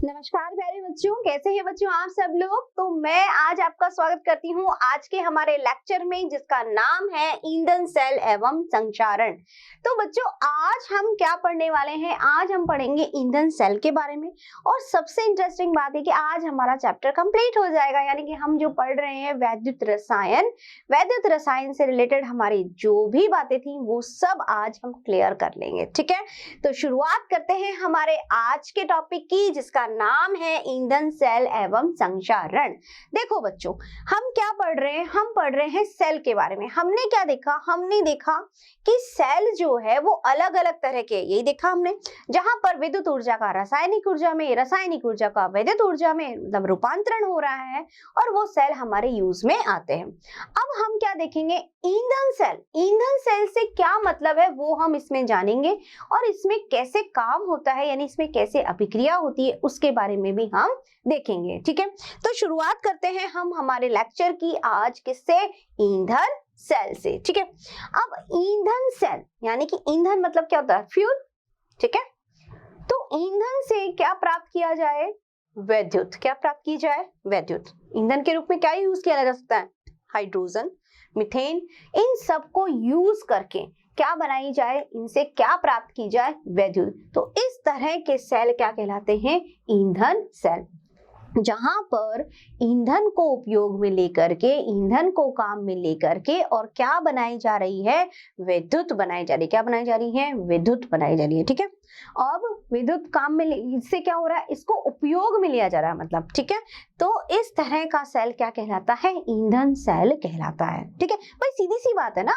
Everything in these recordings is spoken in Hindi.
नमस्कार प्यारे बच्चों, कैसे हैं बच्चों आप सब लोग। तो मैं आज आपका स्वागत करती हूँ आज के हमारे लेक्चर में, जिसका नाम है ईंधन सेल एवं संक्षारण। तो बच्चों आज हम क्या पढ़ने वाले हैं, आज हम पढ़ेंगे ईंधन सेल के बारे में। और सबसे इंटरेस्टिंग बात है कि आज हमारा चैप्टर कंप्लीट हो जाएगा, यानी कि हम जो पढ़ रहे हैं वैद्युत रसायन से रिलेटेड हमारी जो भी बातें थी वो सब आज हम क्लियर कर लेंगे। ठीक है, तो शुरुआत करते हैं हमारे आज के टॉपिक की, जिसका नाम है ईंधन सेल एवं संक्षारण। देखो बच्चों, हम क्या पढ़ रहे हैं, हम पढ़ रहे हैं सेल के बारे में। हमने क्या देखा, हमने देखा कि सेल जो है वो अलग अलग तरह के, यही देखा हमने, जहां पर विद्युत ऊर्जा का रासायनिक ऊर्जा में, रासायनिक ऊर्जा का वैद्युत ऊर्जा में मतलब रूपांतरण हो रहा है, और वो सेल हमारे यूज में आते हैं। अब हम क्या देखेंगे, ईंधन सेल से क्या मतलब है वो हम इसमें जानेंगे, और इसमें कैसे काम होता है, यानी इसमें कैसे अभिक्रिया होती है उसके बारे में भी हम देखेंगे। ठीक है, तो शुरुआत करते हैं हम हमारे लेक्चर की आज किससे, ईंधन सेल से। ठीक है, अब ईंधन सेल यानी कि ईंधन मतलब क्या होता है, फ्यूल। ठीक है, तो ईंधन से क्या प्राप्त किया जाए, वैद्युत। क्या प्राप्त की जाए, वैद्युत। ईंधन के रूप में क्या यूज किया जा सकता है, हाइड्रोजन, मीथेन, इन सबको यूज करके क्या बनाई जाए, इनसे क्या प्राप्त की जाए, वैद्युत। तो इस तरह के सेल क्या कहलाते हैं, ईंधन सेल, जहां पर ईंधन को उपयोग में लेकर के, ईंधन को काम में लेकर के, और क्या बनाई जा रही है, विद्युत बनाई जा रही है। क्या बनाई जा रही है, विद्युत बनाई जा रही है। ठीक है, अब विद्युत काम में इससे क्या हो रहा है, इसको उपयोग में लिया जा रहा है मतलब। ठीक है, तो इस तरह का सेल क्या कहलाता है, ईंधन सेल कहलाता है। ठीक है भाई, सीधी सी बात है ना।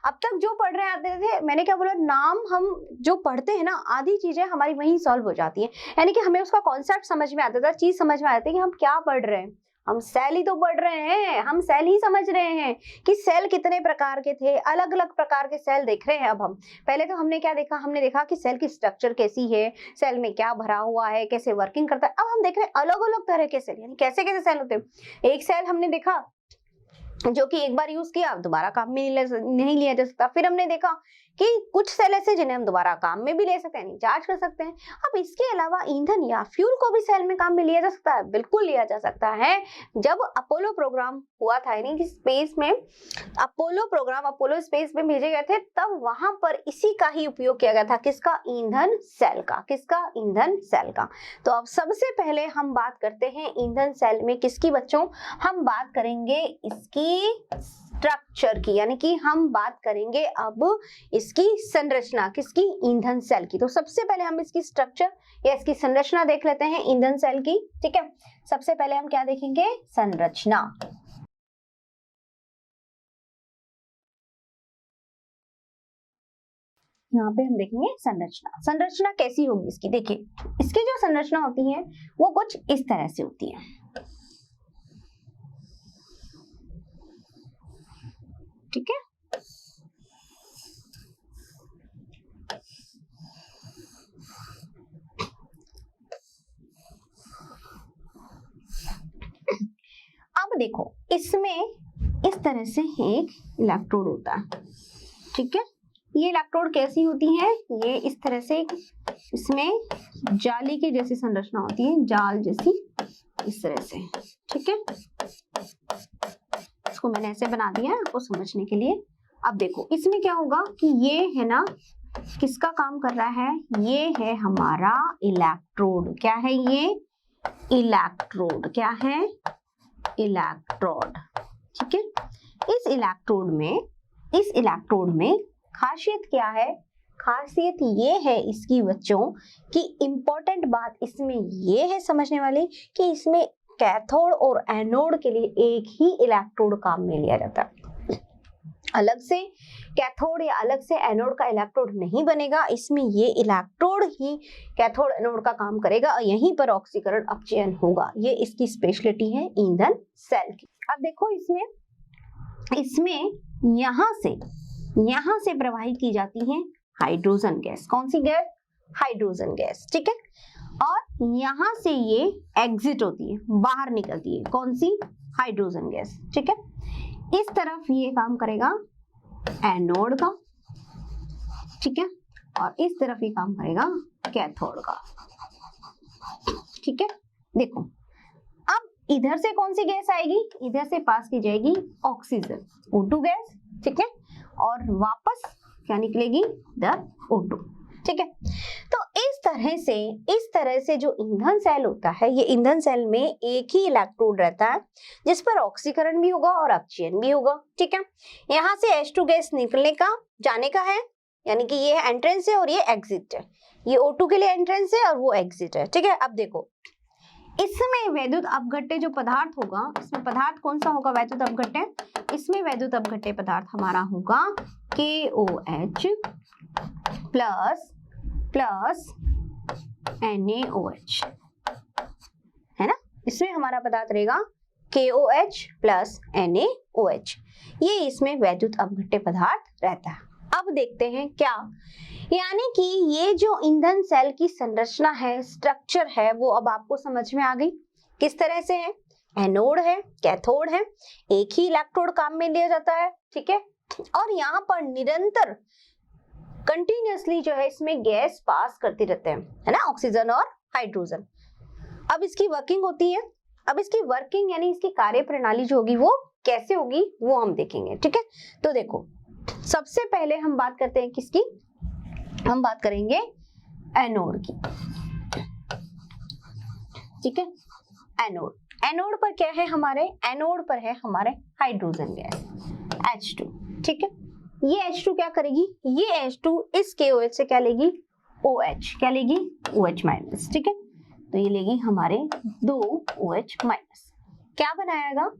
अब तक जो पढ़ रहे आते थे, मैंने क्या बोला, नाम हम जो पढ़ते हैं ना, आधी चीजें हमारी वहीं सॉल्व हो जाती है, यानी कि हमें उसका कॉन्सेप्ट समझ में आता था, चीज समझ में आती है कि हम क्या पढ़ रहे हैं। हम सेल ही तो पढ़ रहे हैं, हम सेल ही समझ रहे हैं कि सेल कितने प्रकार के थे, अलग अलग प्रकार के सेल देख रहे हैं। अब हम पहले तो हमने क्या देखा, हमने देखा कि सेल की स्ट्रक्चर कैसी है, सेल में क्या भरा हुआ है, कैसे वर्किंग करता है। अब हम देख रहे हैं अलग अलग तरह के सेल, यानी कैसे कैसे सेल होते हैं। एक सेल हमने देखा जो कि एक बार यूज किया दोबारा काम में नहीं लिया जा सकता। फिर हमने देखा कि कुछ सेल ऐसे जिन्हें हम दोबारा काम में भी ले सकते हैं, चार्ज कर सकते हैं। अब इसके अलावा ईंधन या फ्यूल को भी सेल में काम में लिया जा सकता है, बिल्कुल लिया जा सकता है। जब अपोलो प्रोग्राम हुआ था, यानी कि स्पेस में अपोलो स्पेस में भेजे गए थे, तब वहां पर इसी का ही उपयोग किया गया था। किसका, ईंधन सेल का। किसका, ईंधन सेल का। तो अब सबसे पहले हम बात करते हैं ईंधन सेल में किसकी बच्चों, हम बात करेंगे इसकी स्ट्रक्चर की, यानी कि हम बात करेंगे अब इसकी संरचना, किसकी, ईंधन सेल की। तो सबसे पहले हम इसकी स्ट्रक्चर या इसकी संरचना देख लेते हैं ईंधन सेल की। ठीक है, सबसे पहले हम क्या देखेंगे, संरचना। यहाँ पे हम देखेंगे संरचना। संरचना कैसी होगी इसकी, देखिए इसकी जो संरचना होती है वो कुछ इस तरह से होती है। ठीक है, अब देखो इसमें इस तरह से एक इलेक्ट्रोड होता है। ठीक है, ये इलेक्ट्रोड कैसी होती है, ये इस तरह से, इसमें जाली की जैसी संरचना होती है, जाल जैसी, इस तरह से। ठीक है, इसको मैंने ऐसे बना दिया है आपको समझने के लिए। अब देखो इसमें क्या होगा कि ये है ना, किसका काम कर रहा है, ये है हमारा इलेक्ट्रोड। क्या है ये, इलेक्ट्रोड। क्या है, इलेक्ट्रोड। ठीक है, इस इलेक्ट्रोड में खासियत क्या है, खासियत ये है इसकी बच्चों कि इंपॉर्टेंट बात इसमें ये है समझने वाली कि इसमें कैथोड और एनोड के लिए एक ही इलेक्ट्रोड काम में लिया जाता है। अलग से कैथोड या अलग से एनोड का इलेक्ट्रोड नहीं बनेगा, इसमें ये इलेक्ट्रोड ही कैथोड एनोड का काम करेगा और यहीं पर ऑक्सीकरण अपचयन होगा। ये इसकी स्पेशलिटी है ईंधन सेल की। अब देखो इसमें यहां से प्रवाहित की जाती है हाइड्रोजन गैस। कौन सी गैस, हाइड्रोजन गैस। ठीक है, और यहां से ये एग्जिट होती है, बाहर निकलती है, कौन सी, हाइड्रोजन गैस। ठीक है, इस तरफ ये काम करेगा एनोड का। ठीक है, और इस तरफ ये काम करेगा कैथोड का। ठीक है, देखो अब इधर से कौन सी गैस आएगी, इधर से पास की जाएगी ऑक्सीजन, O2 गैस, ठीक है, और वापस क्या निकलेगी, द O2, ठीक है। तो इस तरह से जो ईंधन सेल होता है, ये ईंधन सेल में एक ही इलेक्ट्रोड रहता है जिस पर ऑक्सीकरण भी होगा और अपचयन भी होगा, ठीक है। यहाँ से H2 गैस निकलने का जाने का है, यानी कि ये एंट्रेंस है और ये एग्जिट है, ये O2 के लिए एंट्रेंस है और वो एग्जिट है, ठीक है। अब देखो इसमें वैद्युत अपघट्य जो पदार्थ होगा, इसमें पदार्थ कौन सा होगा वैद्युत अपघट्य, इसमें वैद्युत अपघट्य पदार्थ हमारा होगा KOH प्लस NaOH, है ना, इसमें हमारा पदार्थ रहेगा KOH प्लस NaOH, ये इसमें वैद्युत अपघट्य पदार्थ रहता है। अब देखते हैं क्या, यानी कि ये जो ईंधन सेल की संरचना है, स्ट्रक्चर है, वो अब आपको समझ में आ गई किस तरह से है, एनोड है, कैथोड है, एक ही इलेक्ट्रोड काम में लिया जाता है, ठीक है, और यहाँ पर निरंतर कंटिन्यूअसली जो है इसमें गैस पास करती रहते हैं, है ना, ऑक्सीजन और हाइड्रोजन। अब इसकी वर्किंग होती है, अब इसकी वर्किंग यानी इसकी कार्य प्रणाली जो होगी वो कैसे होगी वो हम देखेंगे, ठीक है। तो देखो सबसे पहले हम बात करते हैं किसकी, हम बात करेंगे एनोड की, ठीक है। एनोड पर क्या है हमारे, एनोड पर है हमारे हाइड्रोजन गैस H2, ठीक है। ये H2 क्या करेगी, ये H2 इस KOH से क्या लेगी, OH, क्या लेगी, OH माइनस, ठीक है। तो ये लेगी हमारे 2 OH माइनस, क्या बनाएगा,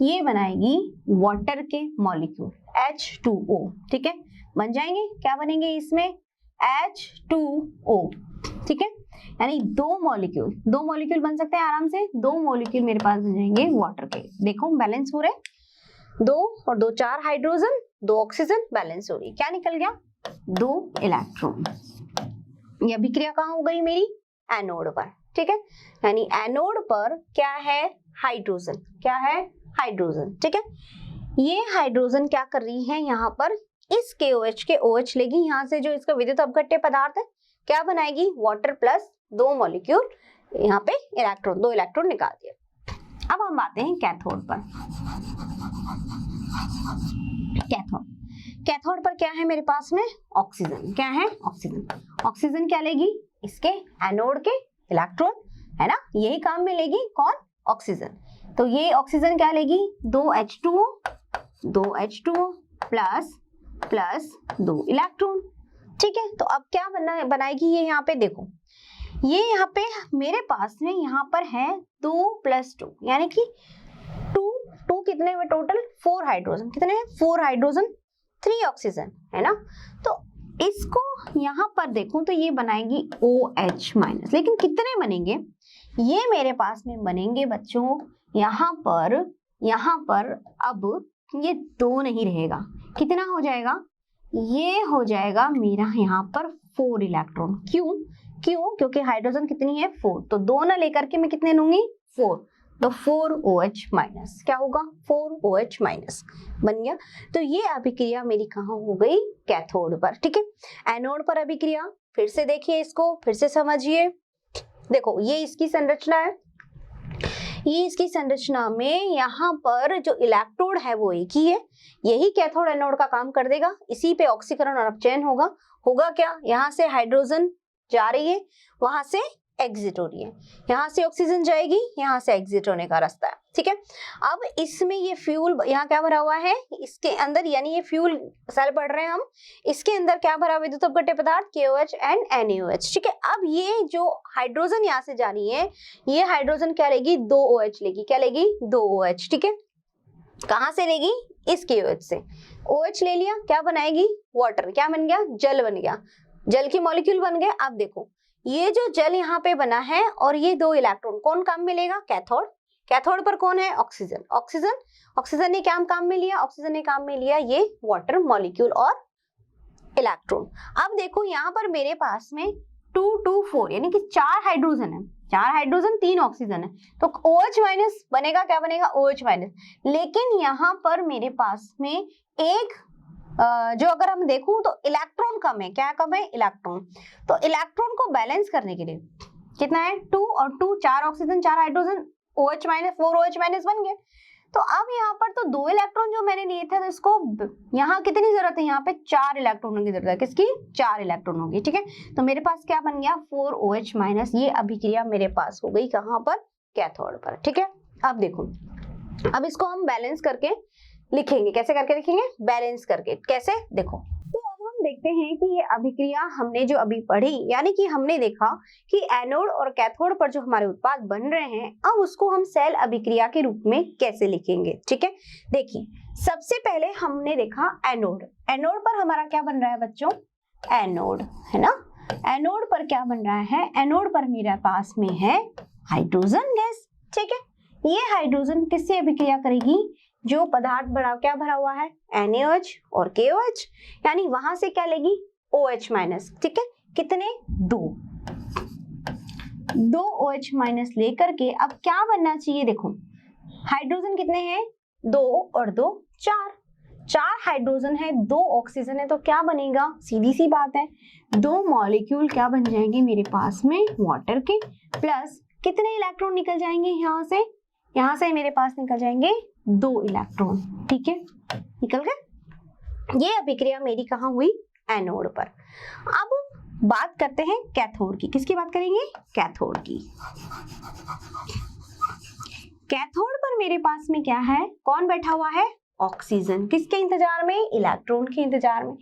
ये बनाएगी वाटर के मॉलिक्यूल H2O, ठीक है, बन जाएंगे, क्या बनेंगे इसमें H2O, ठीक है, यानी दो मॉलिक्यूल बन सकते हैं आराम से, दो मॉलिक्यूल मेरे पास बन जाएंगे वाटर के, देखो बैलेंस हो रहे, 2 और 2 4 हाइड्रोजन, 2 ऑक्सीजन, बैलेंस हो रही, क्या निकल गया, 2 इलेक्ट्रॉन। ये अभिक्रिया कहाँ हो गई मेरी, एनोड पर, ठीक है, यानी एनोड पर क्या है, हाइड्रोजन, क्या है, हाइड्रोजन, ठीक है। ये हाइड्रोजन क्या कर रही है, यहाँ पर इस KOH के OH लेगी, यहाँ से जो इसका विद्युत अपघट्य पदार्थ है क्या बनाएगी, वाटर प्लस 2 मॉलिक्यूल, यहाँ पे इलेक्ट्रॉन, 2 इलेक्ट्रॉन निकाल दिए। अब हम आते हैं कैथोड पर। कैथोड पर क्या है मेरे पास में, ऑक्सीजन, क्या है, ऑक्सीजन क्या लेगी, इसके एनोड के इलेक्ट्रॉन, है ना, यही काम में लेगी कौन, ऑक्सीजन। तो ये ऑक्सीजन क्या लेगी, 2 H2O प्लस 2 इलेक्ट्रॉन, ठीक है। तो अब क्या बनाएगी ये, यहाँ पे देखो, ये यहाँ पे मेरे पास में यहाँ पर है 2 + 2, यानी कि 2 कितने हुए टोटल, 4 हाइड्रोजन, कितने हैं, 4 हाइड्रोजन 3 ऑक्सीजन, है ना। तो इसको यहाँ पर देखूं तो ये बनाएगी OH माइनस, लेकिन कितने बनेंगे, ये मेरे पास में बनेंगे बच्चों यहाँ पर अब ये 2 नहीं रहेगा, कितना हो जाएगा, ये हो जाएगा मेरा यहाँ पर 4 इलेक्ट्रॉन, क्यों, क्योंकि हाइड्रोजन कितनी है 4, तो 2 ना लेकर के मैं कितने लूंगी 4, तो 4 OH माइनस, क्या होगा 4 OH माइनस बन गया। तो ये अभिक्रिया मेरी कहाँ हो गई, कैथोड पर, ठीक है। एनोड पर अभिक्रिया फिर से देखिए, इसको फिर से समझिए, देखो ये इसकी संरचना है, ये इसकी संरचना में यहाँ पर जो इलेक्ट्रोड है वो एक ही है, यही कैथोड एनोड का काम कर देगा, इसी पे ऑक्सीकरण और अपचयन होगा क्या, यहाँ से हाइड्रोजन जा रही है, वहां से एग्जिट हो रही है, यहाँ से ऑक्सीजन जाएगी, यहाँ से एग्जिट होने का रास्ता है, ठीक है। अब इसमें ये फ्यूल यहाँ क्या भरा हुआ है, इसके अंदर, यानी ये फ्यूल सेल पढ़ रहे हैं हम, इसके अंदर क्या भरा हुआ, विद्युत अपघट्य पदार्थ KOH एंड NaOH, ठीक है। अब ये जो हाइड्रोजन यहाँ से जा रही है, ये हाइड्रोजन क्या लेगी, 2 OH लेगी, क्या लेगी, 2 OH, ठीक है। कहाँ से लेगी, इस KOH से, OH ले लिया, क्या बनाएगी, वाटर, क्या बन गया, जल बन गया, जल की मॉलिक्यूल बन गए। अब देखो ये जो जल यहाँ पे बना है और ये 2 इलेक्ट्रॉन कौन काम में लेगा, कैथोड पर कौन है, ऑक्सीजन ने क्या काम में लिया, ऑक्सीजन ने काम में लिया ये वाटर मॉलिक्यूल और इलेक्ट्रॉन। अब देखो यहाँ पर मेरे पास में 2 2 4 यानी कि 4 हाइड्रोजन है, 4 हाइड्रोजन 3 ऑक्सीजन है, तो OH माइनस बनेगा, क्या बनेगा, OH माइनस। लेकिन यहाँ पर मेरे पास में एक जो अगर हम देखूं तो इलेक्ट्रॉन कम है, क्या कम है, इलेक्ट्रॉन। तो इलेक्ट्रॉन को बैलेंस करने के लिए कितना है 2 और 2 4 oxygen 4 hydrogen OH minus 4 OH minus बन गए। तो अब यहाँ पर तो 2 इलेक्ट्रॉन जो मैंने लिए थे तो इसको यहाँ कितनी जरूरत है, यहाँ पे 4 इलेक्ट्रॉनों की जरूरत है। किसकी? 4 इलेक्ट्रॉनों की। ठीक है, तो मेरे पास क्या बन गया 4 OH माइनस। ये अभिक्रिया मेरे पास हो गई कहाँ पर? कैथोड पर। ठीक है, अब देखो, अब इसको हम बैलेंस करके लिखेंगे। कैसे करके लिखेंगे? बैलेंस करके। कैसे? देखो, तो अब हम देखते हैं कि ये अभिक्रिया हमने जो अभी पढ़ी, यानी कि हमने देखा कि एनोड और कैथोड पर जो हमारे उत्पाद बन रहे हैं, अब उसको हम सेल अभिक्रिया के रूप में कैसे लिखेंगे। ठीक है, देखिए, सबसे पहले हमने देखा एनोड। एनोड पर हमारा क्या बन रहा है बच्चों? एनोड, है ना। एनोड पर क्या बन रहा है? एनोड पर मेरे पास में है हाइड्रोजन गैस। ठीक है, ये हाइड्रोजन किससे अभिक्रिया करेगी? जो पदार्थ क्या भरा हुआ है NaOH और KOH, यानी वहां से क्या लेगी? OH minus. ठीक है, कितने? 2 OH माइनस लेकर के अब क्या बनना चाहिए? देखो, हाइड्रोजन कितने हैं? 2 और 2 4। 4 हाइड्रोजन है, 2 ऑक्सीजन है, तो क्या बनेगा? सीधी सी बात है, 2 मॉलिक्यूल क्या बन जाएंगे मेरे पास में? वाटर के। प्लस कितने इलेक्ट्रॉन निकल जाएंगे यहाँ से? यहाँ से मेरे पास निकल जाएंगे 2 इलेक्ट्रॉन। ठीक है, निकल गए। ये अभिक्रिया मेरी कहाँ हुई? एनोड पर। अब बात करते हैं कैथोड की। किसकी बात करेंगे? कैथोड की। कैथोड पर मेरे पास में क्या है? कौन बैठा हुआ है? ऑक्सीजन। किसके इंतजार में? इलेक्ट्रॉन के इंतजार में।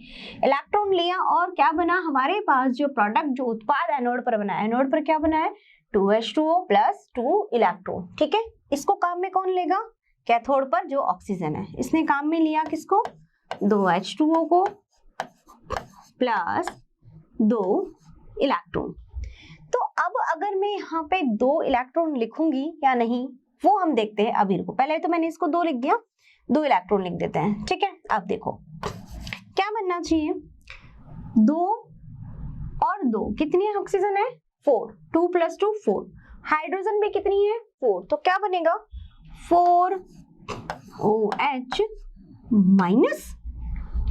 इलेक्ट्रॉन लिया और क्या बना हमारे पास? जो प्रोडक्ट, जो उत्पाद एनोड पर बना है, एनोड पर क्या बना है? 2H2O plus 2 electron. ठीक है, इसको काम में कौन लेगा? कैथोड पर जो ऑक्सीजन है, इसने काम में लिया किसको? 2H2O को प्लस 2 इलेक्ट्रॉन। तो अब अगर मैं यहाँ पे 2 इलेक्ट्रॉन लिखूंगी या नहीं, वो हम देखते हैं अभी। को पहले तो मैंने इसको 2 लिख दिया, 2 इलेक्ट्रॉन लिख देते हैं। ठीक है, अब देखो क्या बनना चाहिए? 2 और 2 कितनी ऑक्सीजन है? 4। 2 प्लस 2 4। हाइड्रोजन भी कितनी है? 4। तो क्या बनेगा? 4 OH माइनस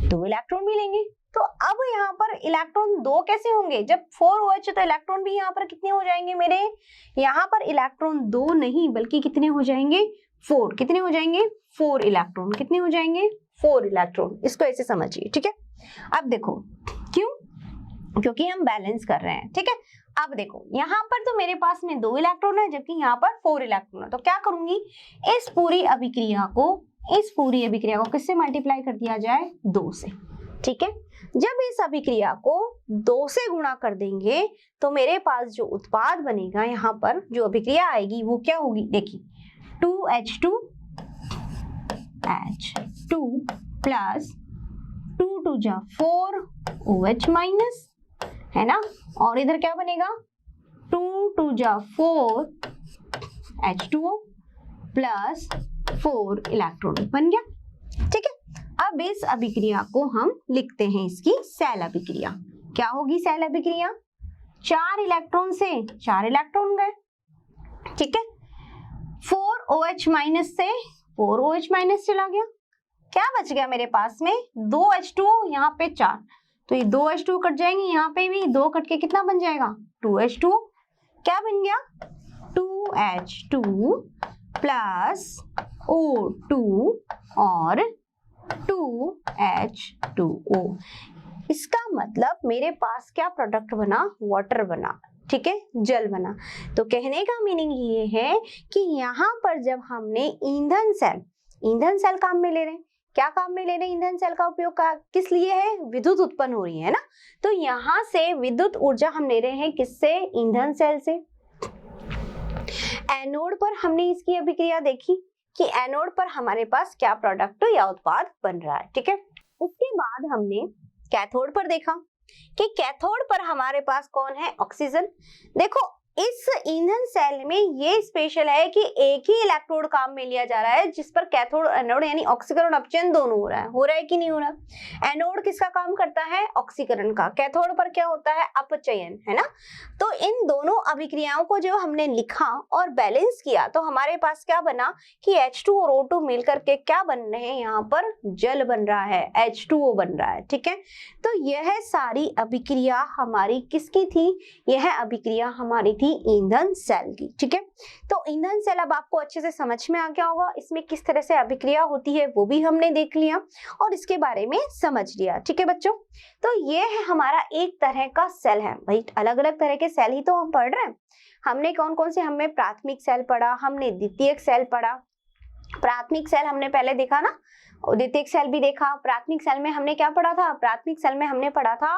2 इलेक्ट्रॉन भी लेंगे। तो अब यहाँ पर इलेक्ट्रॉन 2 कैसे होंगे? जब 4 OH तो इलेक्ट्रॉन भी यहाँ पर कितने हो जाएंगे मेरे? यहाँ पर इलेक्ट्रॉन 2 नहीं बल्कि कितने हो जाएंगे? 4। कितने हो जाएंगे? 4 इलेक्ट्रॉन। कितने हो जाएंगे? 4 इलेक्ट्रॉन। इसको ऐसे समझिए। ठीक है, अब देखो क्यों? क्योंकि हम बैलेंस कर रहे हैं। ठीक है, अब देखो यहाँ पर तो मेरे पास में 2 इलेक्ट्रॉन है, जबकि यहाँ पर 4 इलेक्ट्रॉन है। तो क्या करूंगी? इस पूरी अभिक्रिया को किससे मल्टीप्लाई कर दिया जाए? 2 से। ठीक है, जब इस अभिक्रिया को 2 से गुणा कर देंगे तो मेरे पास जो उत्पाद बनेगा, यहाँ पर जो अभिक्रिया आएगी वो क्या होगी? देखिए, 2H2 प्लस 2 2 जा 4 OH माइनस, है ना। और इधर क्या बनेगा? 2 2 जा 4 H2O प्लस 4 इलेक्ट्रॉन बन गया। ठीक है, अब इस अभिक्रिया को हम लिखते हैं इसकी सेल अभिक्रिया। क्या होगी सेल अभिक्रिया? 4 इलेक्ट्रॉन से 4 इलेक्ट्रॉन गए। ठीक है, 4 OH माइनस से 4 OH माइनस चला गया। क्या बच गया मेरे पास में? 2 H2O, यहाँ पे 4, तो ये 2 H2O कट जाएंगे, यहाँ पे भी 2 कट के कितना बन जाएगा? 2 H2O। क्या बन गया? 2H2 प्लस O2 और 2H2O। इसका मतलब मेरे पास क्या प्रोडक्ट बना? वाटर बना। ठीक है, जल बना। तो कहने का मीनिंग ये है कि यहाँ पर जब हमने ईंधन सेल काम में ले रहे हैं। क्या काम में ले रहे हैं? ईंधन सेल का उपयोग किस लिए है? विद्युत उत्पन्न हो रही है ना। तो यहाँ से विद्युत ऊर्जा हम ले रहे हैं किससे? ईंधन सेल से। एनोड पर हमने इसकी अभिक्रिया देखी कि एनोड पर हमारे पास क्या प्रोडक्ट या उत्पाद बन रहा है। ठीक है, उसके बाद हमने कैथोड पर देखा कि कैथोड पर हमारे पास कौन है? ऑक्सीजन। देखो, इस ईंधन सेल में ये स्पेशल है कि एक ही इलेक्ट्रोड काम में लिया जा रहा है, जिस पर कैथोड एनोड यानी ऑक्सीकरण अपचयन दोनों हो रहा है कि नहीं हो रहा? एनोड किसका काम करता है? ऑक्सीकरण का। कैथोड पर क्या होता है? अपचयन, है ना। तो इन दोनों अभिक्रियाओं को जो हमने लिखा और बैलेंस किया तो हमारे पास क्या बना कि H2 और O2 मिलकर के क्या बन रहे हैं? यहाँ पर जल बन रहा है, H2O बन रहा है। ठीक है, तो यह सारी अभिक्रिया हमारी किसकी थी? यह अभिक्रिया हमारी थी थी ईंधन सेल की। ठीक है, तो ईंधन सेल अब आपको अच्छे से समझ में आ गया होगा, इसमें किस तरह से अभिक्रिया होती है वो भी हमने देख लिया और इसके बारे में समझ लिया। ठीक है बच्चों, तो ये है हमारा एक तरह का सेल है। भाई अलग अलग तरह के सेल ही तो हम पढ़ रहे हैं। हमने कौन कौन से, हमने प्राथमिक सेल पढ़ा, हमने द्वितीयक सेल पढ़ा। प्राथमिक सेल हमने पहले देखा ना, द्वितीयक सेल भी देखा। प्राथमिक सेल में हमने क्या पढ़ा था, प्राथमिक सेल में हमने पढ़ा था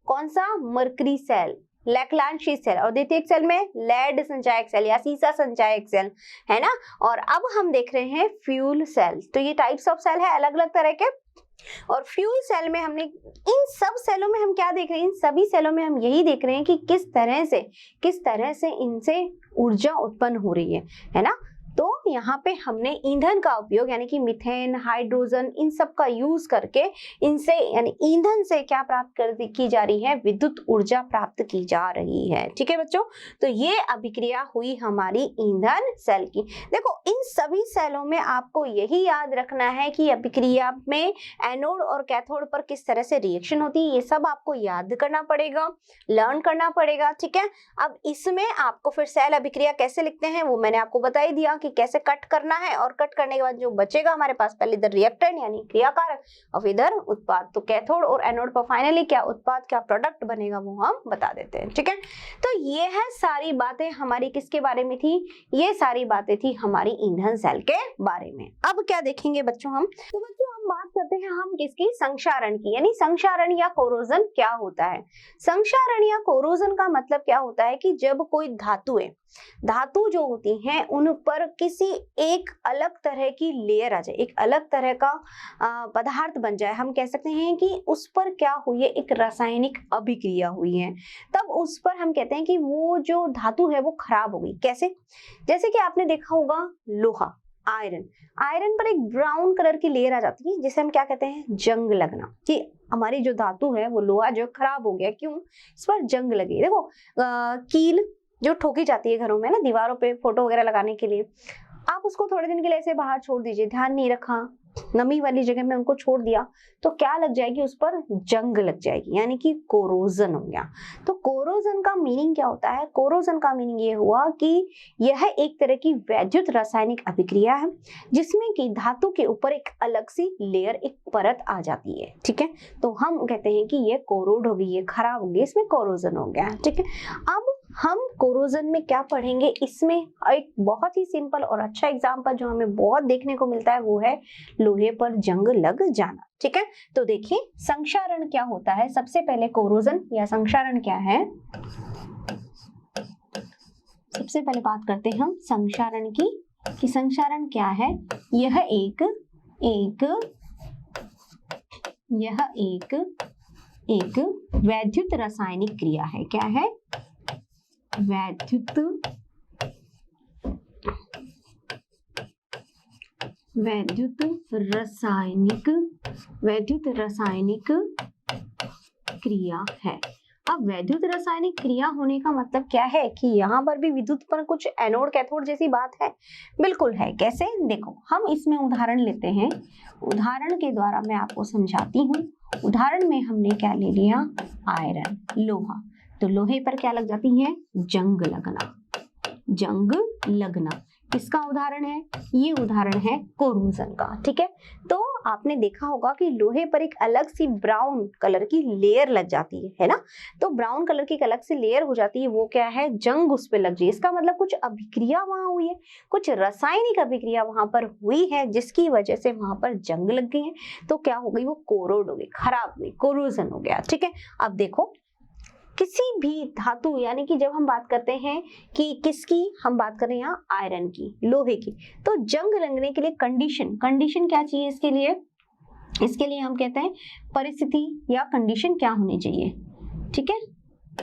कौन सा, मरकरी सेल, लैक्लांशी सेल, और द्वितीयक सेल में लेड संचायक सेल या सीसा संचायक सेल, है ना। और अब हम देख रहे हैं फ्यूल सेल। तो ये टाइप्स ऑफ सेल है अलग अलग तरह के। और फ्यूल सेल में हमने, इन सब सेलों में हम क्या देख रहे हैं, इन सभी सेलों में हम यही देख रहे हैं कि किस तरह से इनसे ऊर्जा उत्पन्न हो रही है ना। तो यहाँ पे हमने ईंधन का उपयोग यानी कि मीथेन, हाइड्रोजन, इन सब का यूज करके इनसे यानी ईंधन से क्या प्राप्त की जा रही है, विद्युत ऊर्जा प्राप्त की जा रही है। ठीक है बच्चों, तो ये अभिक्रिया हुई हमारी ईंधन सेल की। देखो इन सभी सेलों में आपको यही याद रखना है कि अभिक्रिया में एनोड और कैथोड पर किस तरह से रिएक्शन होती है, ये सब आपको याद करना पड़ेगा, लर्न करना पड़ेगा। ठीक है, अब इसमें आपको फिर सेल अभिक्रिया कैसे लिखते हैं वो मैंने आपको बता ही दिया कि कैसे कट करना है, और कट करने के बाद जो बचेगा हमारे पास, पहले इधर रिएक्टेंट यानी क्रियाकारक और फिर इधर उत्पाद। तो कैथोड और एनोड पर फाइनली क्या उत्पाद, क्या प्रोडक्ट बनेगा वो हम बता देते हैं। ठीक है, तो ये है सारी बातें हमारी किसके बारे में थी, ये सारी बातें थी हमारी ईंधन सेल के बारे में। अब क्या देखेंगे बच्चों हम, तो बच्चों हम बात करते हैं हम किसकी, संक्षारण की। यानी संक्षारण या कोरोजन क्या होता है। संक्षारण या कोरोजन का मतलब क्या होता है कि जब कोई धातु जो होती हैं उन पर किसी एक अलग तरह की लेयर आ जाए, एक अलग तरह का पदार्थ बन जाए, हम कह सकते हैं कि उस पर क्या हुई है, एक रासायनिक अभिक्रिया हुई है, तब उस पर हम कहते हैं कि वो जो धातु है वो खराब हो गई। कैसे, जैसे कि आपने देखा होगा लोहा, आयरन पर एक ब्राउन कलर की लेयर आ जाती है जिसे हम क्या कहते हैं, जंग लगना। कि हमारी जो धातु है वो लोहा जो खराब हो गया, क्यों, इस पर जंग लगी। देखो कील जो ठोकी जाती है घरों में ना, दीवारों पे फोटो वगैरह लगाने के लिए, आप उसको थोड़े दिन के लिए ऐसे बाहर छोड़ दीजिए, ध्यान नहीं रखा, नमी वाली जगह में उनको छोड़ दिया, तो क्या लग जाएगी, उस पर जंग लग जाएगी, यानी कि कोरोजन हो गया। तो कोरोजन का मीनिंग क्या होता है, कोरोजन का मीनिंग ये हुआ कि यह एक तरह की वैद्युत रासायनिक अभिक्रिया है जिसमें कि धातु के ऊपर एक अलग सी लेयर, एक परत आ जाती है। ठीक है, तो हम कहते हैं कि ये कोरोड हो गई, ये खराब हो गई, इसमें कोरोजन हो गया। ठीक है, अब हम कोरोजन में क्या पढ़ेंगे, इसमें एक बहुत ही सिंपल और अच्छा एग्जांपल जो हमें बहुत देखने को मिलता है वो है लोहे पर जंग लग जाना। ठीक है, तो देखिए संक्षारण क्या होता है। सबसे पहले कोरोजन या संक्षारण क्या है, सबसे पहले बात करते हैं हम संक्षारण की, कि संक्षारण क्या है। यह एक वैद्युत रासायनिक क्रिया है। क्या है, वैद्युत रासायनिक क्रिया है। अब वैद्युत रासायनिक क्रिया होने का मतलब क्या है कि यहाँ पर भी विद्युत पर कुछ एनोड कैथोड जैसी बात है, बिल्कुल है। कैसे, देखो हम इसमें उदाहरण लेते हैं, उदाहरण के द्वारा मैं आपको समझाती हूँ। उदाहरण में हमने क्या ले लिया, आयरन, लोहा, तो लोहे पर क्या लग जाती है, जंग लगना। किसका उदाहरण है, ये उदाहरण है कोरोजन का। ठीक है, तो आपने देखा होगा कि लोहे पर एक अलग सी ब्राउन कलर की लेयर लग जाती है ना, तो ब्राउन कलर की एक अलग सी लेयर हो जाती है, वो क्या है, जंग उस पे लग जाए। इसका मतलब कुछ अभिक्रिया वहां हुई है, कुछ रासायनिक अभिक्रिया वहां पर हुई है जिसकी वजह से वहां पर जंग लग गई है, तो क्या हो गई, वो कोरोड हो गई, खराब हो गई, कोरोजन हो गया। ठीक है, अब देखो किसी भी धातु, यानी कि जब हम बात करते हैं कि किसकी, हम बात कर रहे हैं यहाँ आयरन की, लोहे की, तो जंग लगने के लिए कंडीशन क्या चाहिए इसके लिए हम कहते हैं परिस्थिति या कंडीशन क्या होनी चाहिए। ठीक है,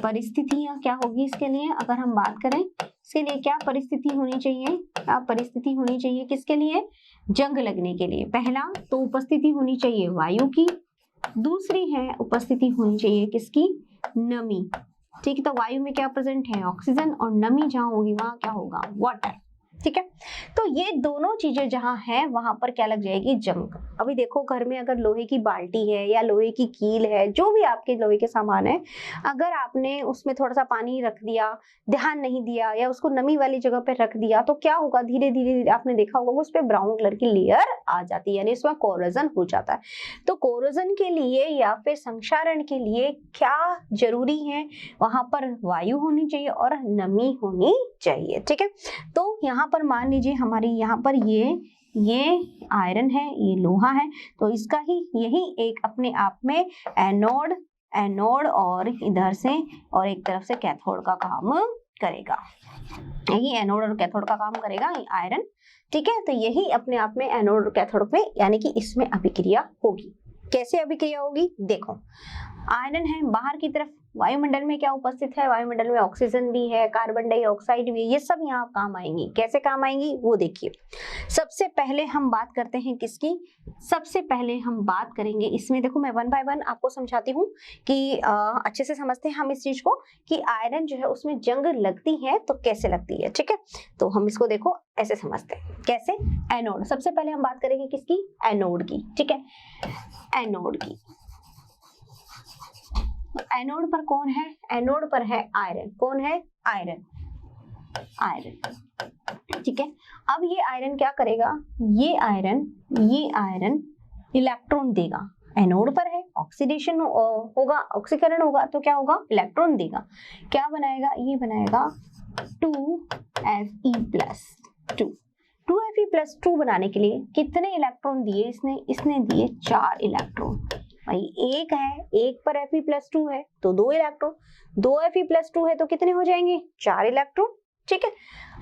परिस्थितियां क्या होगी इसके लिए, अगर हम बात करें इसके लिए क्या परिस्थिति होनी चाहिए, परिस्थिति होनी चाहिए किसके लिए, जंग लगने के लिए। पहला तो उपस्थिति होनी चाहिए वायु की, दूसरी है उपस्थिति होनी चाहिए किसकी, नमी। ठीक है, तो वायु में क्या प्रेजेंट है, ऑक्सीजन, और नमी जहां होगी वहां क्या होगा, वाटर। ठीक है। तो ये दोनों चीजें जहां हैं वहां पर क्या लग जाएगी, जंग। अभी देखो घर में अगर लोहे की बाल्टी है या लोहे की कील है, जो भी आपके लोहे के सामान है, अगर आपने उसमें थोड़ा सा पानी रख दिया, ध्यान नहीं दिया या उसको नमी वाली जगह पे रख दिया, तो क्या होगा, धीरे धीरे आपने देखा होगा उस पर ब्राउन कलर की लेयर आ जाती है, यानी उसमें कोरोजन हो जाता है। तो कोरोजन के लिए या फिर संक्षारण के लिए क्या जरूरी है, वहां पर वायु होनी चाहिए और नमी होनी चाहिए। ठीक है। तो यहाँ पर मान लीजिए हमारी यहाँ पर ये आयरन है, ये लोहा है, तो इसका ही यही एक अपने आप में एनोड और इधर से और एक तरफ से कैथोड का काम करेगा। यही एनोड और कैथोड का काम करेगा ये आयरन। ठीक है। तो यही अपने आप में एनोड और कैथोड में यानी कि इसमें अभिक्रिया होगी। कैसे अभिक्रिया होगी, देखो आयरन है, बाहर की तरफ वायुमंडल में क्या उपस्थित है, वायुमंडल में ऑक्सीजन भी है, कार्बन डाइऑक्साइड भी है, ये सब यहाँ काम आएंगी। कैसे काम आएंगी वो देखिए। सबसे पहले हम बात करते हैं किसकी, सबसे पहले हम बात करेंगे इसमें, देखो मैं वन बाय वन आपको समझाती हूँ कि अच्छे से समझते हैं हम इस चीज को कि आयरन जो है उसमें जंग लगती है तो कैसे लगती है। ठीक है। तो हम इसको देखो ऐसे समझते हैं, कैसे, एनोड। सबसे पहले हम बात करेंगे किसकी, एनोड की। ठीक है, एनोड की। एनोड पर कौन है, एनोड पर है आयरन। कौन है, आयरन। ठीक है। अब ये आयरन क्या करेगा, ये आयरन इलेक्ट्रॉन देगा। एनोड पर है, ऑक्सीडेशन होगा, ऑक्सीकरण होगा, तो क्या होगा, इलेक्ट्रॉन देगा। क्या बनाएगा, ये बनाएगा 2Fe+2। 2Fe+2 बनाने के लिए कितने इलेक्ट्रॉन दिए इसने दिए 4 इलेक्ट्रॉन। भाई एक है, एक पर Fe+2 है तो 2 इलेक्ट्रॉन, 2 Fe+2 है तो कितने हो जाएंगे, 4 इलेक्ट्रॉन। ठीक है।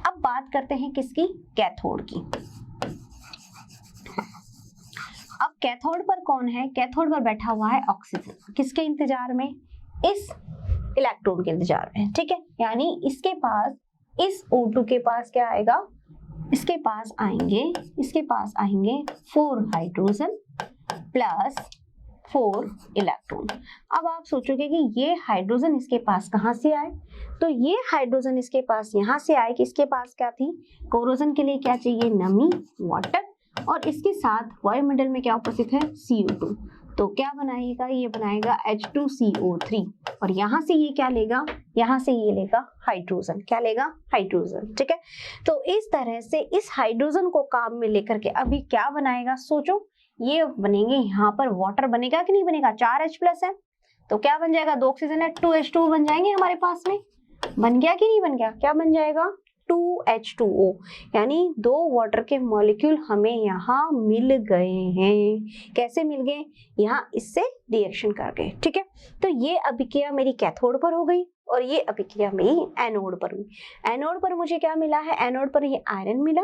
अब बात करते हैं किसकी, कैथोड की। अब कैथोड पर कौन है, कैथोड पर बैठा हुआ है ऑक्सीजन। किसके इंतजार में, इस इलेक्ट्रॉन के इंतजार में। ठीक है। यानी इसके पास, इस O2 के पास क्या आएगा, इसके पास आएंगे 4 हाइड्रोजन प्लस 4 इलेक्ट्रॉन। अब आप सोचोगे कि ये हाइड्रोजन इसके पास कहां से आए, तो ये हाइड्रोजन इसके पास यहां से आए कि इसके पास क्या थी, कोरोजन के लिए क्या चाहिए, नमी, वाटर, और इसके साथ वायुमंडल में क्या उपस्थित है, CO2। तो क्या बनाएगा, ये बनाएगा H2CO3, और यहां से ये क्या लेगा, यहां से ये लेगा हाइड्रोजन। क्या लेगा, हाइड्रोजन। ठीक है। तो इस तरह से इस हाइड्रोजन को काम में लेकर के अभी क्या बनाएगा, सोचो, ये बनेंगे, यहाँ पर वाटर बनेगा कि नहीं बनेगा, 4H+ है तो क्या बन जाएगा, 2 ऑक्सीजन है, 2H2O बन जाएंगे हमारे पास में। बन गया कि नहीं बन गया, क्या बन जाएगा, 2H2O, यानी 2 वाटर के मॉलिक्यूल हमें यहाँ मिल गए हैं। कैसे मिल गए, यहाँ इससे रिएक्शन कर गए। ठीक है। तो ये अभिक्रिया मेरी कैथोड पर हो गई और ये अभिक्रिया मेरी एनोड पर हुई। एनोड पर मुझे क्या मिला है, एनोड पर ये आयरन मिला,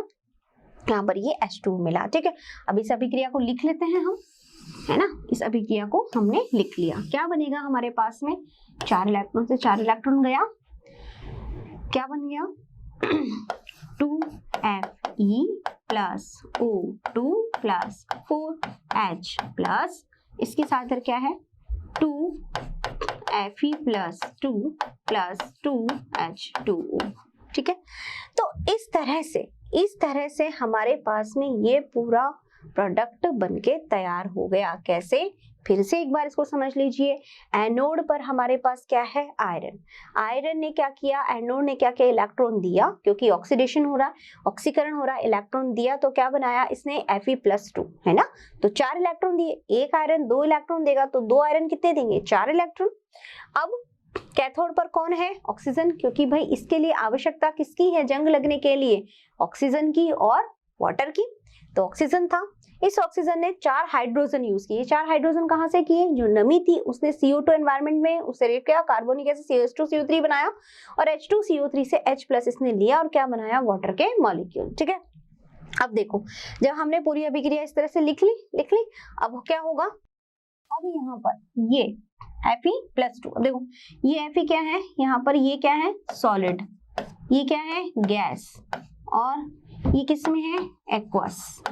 यहाँ पर ये H2 मिला। ठीक है। अब इस अभिक्रिया को लिख लेते हैं हम, है ना, इस अभिक्रिया को हमने लिख लिया। क्या बनेगा हमारे पास में, 4 इलेक्ट्रॉन से 4 इलेक्ट्रॉन गया, क्या बन गया 2Fe+O2+4H+, इसके साथ इधर क्या है 2Fe+2+2H2O। ठीक है। तो इस तरह से हमारे पास में ये पूरा प्रोडक्ट बनके तैयार हो गया। कैसे, फिर से एक बार इसको समझ लीजिए। एनोड पर हमारे पास क्या है, आयरन ने क्या किया, एनोड ने क्या किया, इलेक्ट्रॉन दिया, क्योंकि ऑक्सीडेशन हो रहा है, ऑक्सीकरण हो रहा है, इलेक्ट्रॉन दिया, तो क्या बनाया इसने Fe+2, है ना। तो 4 इलेक्ट्रॉन दिए, एक आयरन 2 इलेक्ट्रॉन देगा, तो 2 आयरन कितने देंगे, 4 इलेक्ट्रॉन। अब कैथोड पर कौन है, ऑक्सीजन, क्योंकि भाई इसके लिए आवश्यकता किसकी है जंग लगने के लिए, ऑक्सीजन की और वाटर की, तो ऑक्सीजन था। इस ऑक्सीजन ने 4 हाइड्रोजन यूज किए। 4 हाइड्रोजन कहां से किए, जो नमी थी उसने CO2 एनवायरनमेंट में उससे रिएक्ट किया, कार्बोनिक एसिड CH2CO3 बनाया, और H2CO3 से H+ इसने लिया और क्या बनाया, वाटर के मॉलिक्यूल। ठीक है। अब देखो, जब हमने पूरी अभिक्रिया इस तरह से लिख ली, अब क्या होगा, अब यहाँ पर ये Fe+2, अब देखो ये Fe क्या है, यहाँ पर ये क्या है, सॉलिड, ये क्या है, गैस, और ये किस में है, एक्वस,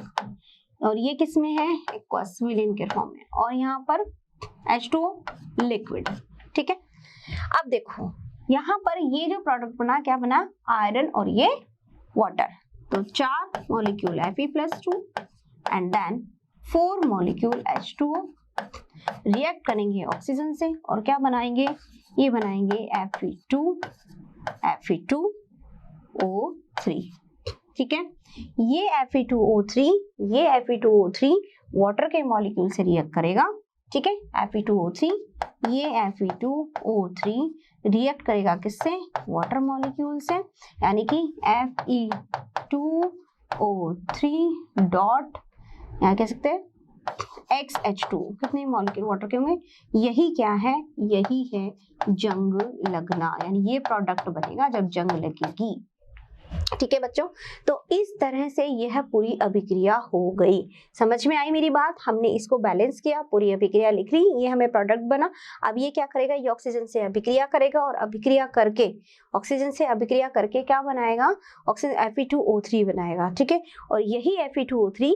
और ये किस में है, एक्वस विलीन के फॉर्म में, और यहाँ पर H2O लिक्विड। ठीक है। अब देखो यहाँ पर ये जो प्रोडक्ट बना, क्या बना, आयरन और ये वाटर, तो 4 molecule Fe+2 and then 4 molecule H2O react करेंगे ऑक्सीजन से और क्या बनाएंगे, ये बनाएंगे Fe2O3। ठीक है, ये Fe2O3 वाटर के मॉलिक्यूल से रिएक्ट करेगा। ठीक है, Fe2O3, ये Fe2O3 रिएक्ट करेगा किससे, वाटर मॉलिक्यूल से, यानी कि Fe2O3 डॉट यहाँ कह सकते हैं XH2, कितने मॉलिक्यूल वाटर के होंगे, यही क्या है, यही है जंग लगना, यानी ये प्रोडक्ट बनेगा जब जंग लगेगी। ठीक है बच्चों, तो इस तरह से यह पूरी अभिक्रिया हो गई। समझ में आई मेरी बात, हमने इसको बैलेंस किया, पूरी अभिक्रिया लिख ली, ये हमें प्रोडक्ट बना। अब ये क्या करेगा, ये ऑक्सीजन से अभिक्रिया करेगा और अभिक्रिया करके ऑक्सीजन से अभिक्रिया करके क्या बनाएगा, ऑक्सीजन Fe2O3 बनाएगा। ठीक है, और यही Fe2O3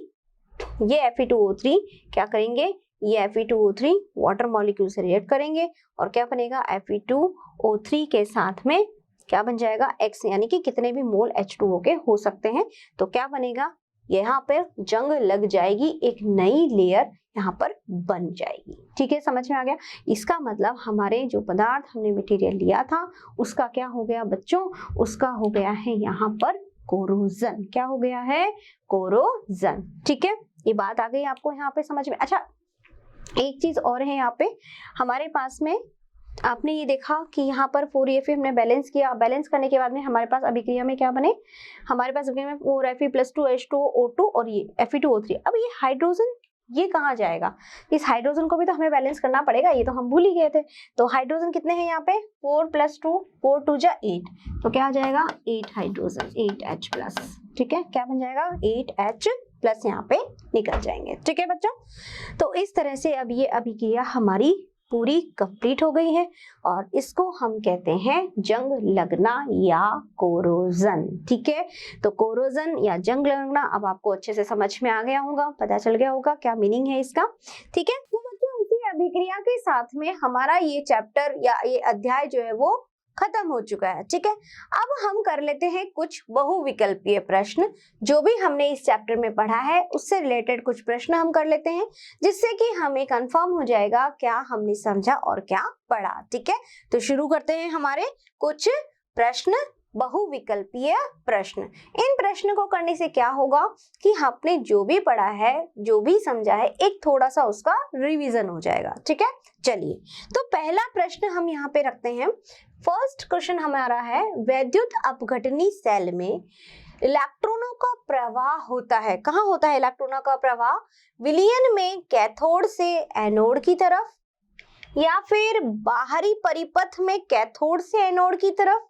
क्या करेंगे, ये Fe2O3 वाटर मॉलिक्यूल से रिएक्ट करेंगे और क्या बनेगा, Fe2O3 के साथ में क्या बन जाएगा, X, यानी कि कितने भी मोल H2O के हो सकते हैं। तो क्या बनेगा, यहाँ पर जंग लग जाएगी, एक नई लेयर यहाँ पर बन जाएगी। ठीक है, समझ में आ गया। इसका मतलब हमारे जो पदार्थ हमने मटेरियल लिया था उसका क्या हो गया बच्चों, उसका हो गया है यहाँ पर कोरोजन। क्या हो गया है, कोरोजन। ठीक है, ये बात आ गई आपको यहाँ पे समझ में। अच्छा, एक चीज और है यहाँ पे हमारे पास में, आपने ये देखा कि यहाँ पर 4Fe हमने बैलेंस किया, बैलेंस करने के बाद में हमारे पास अभिक्रिया में क्या बने, हमारे पास अभिक्रिया में 4Fe+2 H2O2 और ये Fe2O3। अब ये हाइड्रोजन ये कहाँ जाएगा, इस हाइड्रोजन को भी तो हमें बैलेंस करना पड़ेगा, ये तो हम भूल ही गए थे। तो हाइड्रोजन कितने हैं यहाँ पे, 4+2, 4 2 जा 8, तो क्या आ जाएगा 8 हाइड्रोजन, 8H+। ठीक है, क्या बन जाएगा 8H+ यहाँ पे निकल जाएंगे। ठीक है बच्चों, तो इस तरह से अब ये अभिक्रिया हमारी पूरी कंप्लीट हो गई है और इसको हम कहते हैं जंग लगना या कोरोजन। ठीक है, तो कोरोजन या जंग लगना अब आपको अच्छे से समझ में आ गया होगा, पता चल गया होगा क्या मीनिंग है इसका। ठीक है, तो बच्चों इसी अभिक्रिया के साथ में हमारा ये चैप्टर या ये अध्याय जो है वो खत्म हो चुका है। ठीक है, अब हम कर लेते हैं कुछ बहुविकल्पीय प्रश्न, जो भी हमने इस चैप्टर में पढ़ा है उससे रिलेटेड कुछ प्रश्न हम कर लेते हैं, जिससे कि हमें कंफर्म हो जाएगा क्या हमने समझा और क्या पढ़ा। ठीक है, तो शुरू करते हैं हमारे कुछ प्रश्न, बहुविकल्पीय प्रश्न। इन प्रश्न को करने से क्या होगा कि आपने जो भी पढ़ा है, जो भी समझा है, एक थोड़ा सा उसका रिवीजन हो जाएगा। ठीक है, चलिए, तो पहला प्रश्न हम यहाँ पे रखते हैं। फर्स्ट क्वेश्चन हमारा है, वैद्युत अपघटनी सेल में इलेक्ट्रॉनों का प्रवाह होता है, कहाँ होता है इलेक्ट्रॉनों का प्रवाह, विलयन में कैथोड से एनोड की तरफ, या फिर बाहरी परिपथ में कैथोड से एनोड की तरफ,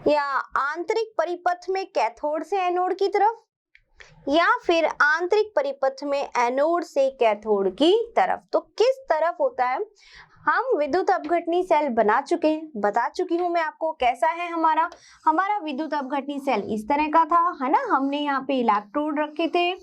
या आंतरिक परिपथ में कैथोड से एनोड की तरफ, या फिर आंतरिक परिपथ में एनोड से कैथोड की तरफ। तो किस तरफ होता है, हम विद्युत अपघटनी सेल बना चुके हैं, बता चुकी हूं मैं आपको कैसा है हमारा विद्युत अपघटनी सेल इस तरह का था, है ना। हमने यहाँ पे इलेक्ट्रोड रखे थे।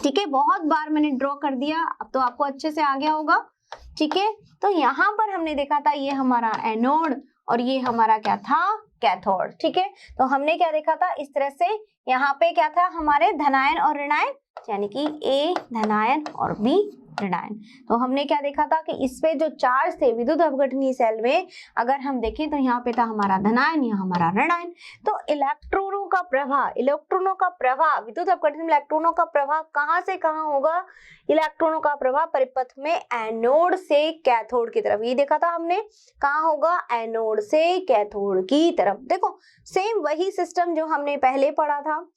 ठीक है, बहुत बार मैंने ड्रॉ कर दिया, अब तो आपको अच्छे से आ गया होगा। ठीक है, तो यहाँ पर हमने देखा था ये हमारा एनोड और ये हमारा क्या था, कैथोड। ठीक है, तो हमने क्या देखा था, इस तरह से यहाँ पे क्या था, हमारे धनायन और ऋणायन, यानी कि ए धनायन और बी ऋणायन। तो हमने क्या देखा था कि इस पे जो चार्ज थे विद्युत अपघटनी सेल में, अगर हम देखें तो यहाँ पे था हमारा धनायन, यहाँ हमारा ऋणायन। तो इलेक्ट्रॉनों का प्रवाह विद्युत अपघटनी में इलेक्ट्रॉनों का प्रवाह कहाँ से कहाँ होगा, इलेक्ट्रॉनों का प्रवाह परिपथ में एनोड से कैथोड की तरफ, ये देखा था हमने, कहाँ होगा, एनोड से कैथोड की तरफ। देखो सेम वही सिस्टम जो हमने पहले पढ़ा था,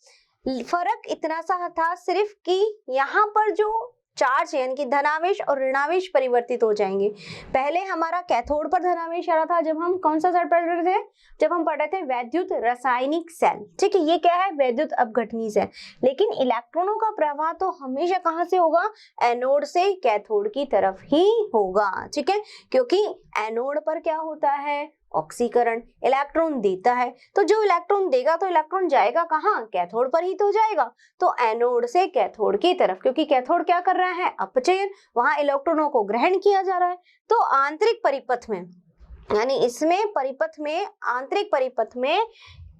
फर्क इतना सा था सिर्फ कि यहाँ पर जो चार्ज यानी कि धनावेश और ऋणावेश परिवर्तित हो जाएंगे। पहले हमारा कैथोड पर धनावेश आ रहा था जब हम कौन सा सेल पढ़ रहे थे, जब हम पढ़ रहे थे वैद्युत रासायनिक सेल। ठीक है, ये क्या है, वैद्युत अपघटनी सेल। लेकिन इलेक्ट्रॉनों का प्रवाह तो हमेशा कहाँ से होगा, एनोड से कैथोड की तरफ ही होगा। ठीक है, क्योंकि एनोड पर क्या होता है, ऑक्सीकरण, इलेक्ट्रॉन देता है, तो जो इलेक्ट्रॉन देगा तो इलेक्ट्रॉन जाएगा कहाँ, कैथोड पर ही तो जाएगा। तो एनोड से कैथोड की तरफ, क्योंकि कैथोड क्या कर रहा है, अपचयन, वहां इलेक्ट्रॉनों को ग्रहण किया जा रहा है। तो आंतरिक परिपथ में, यानी इसमें परिपथ में, आंतरिक परिपथ में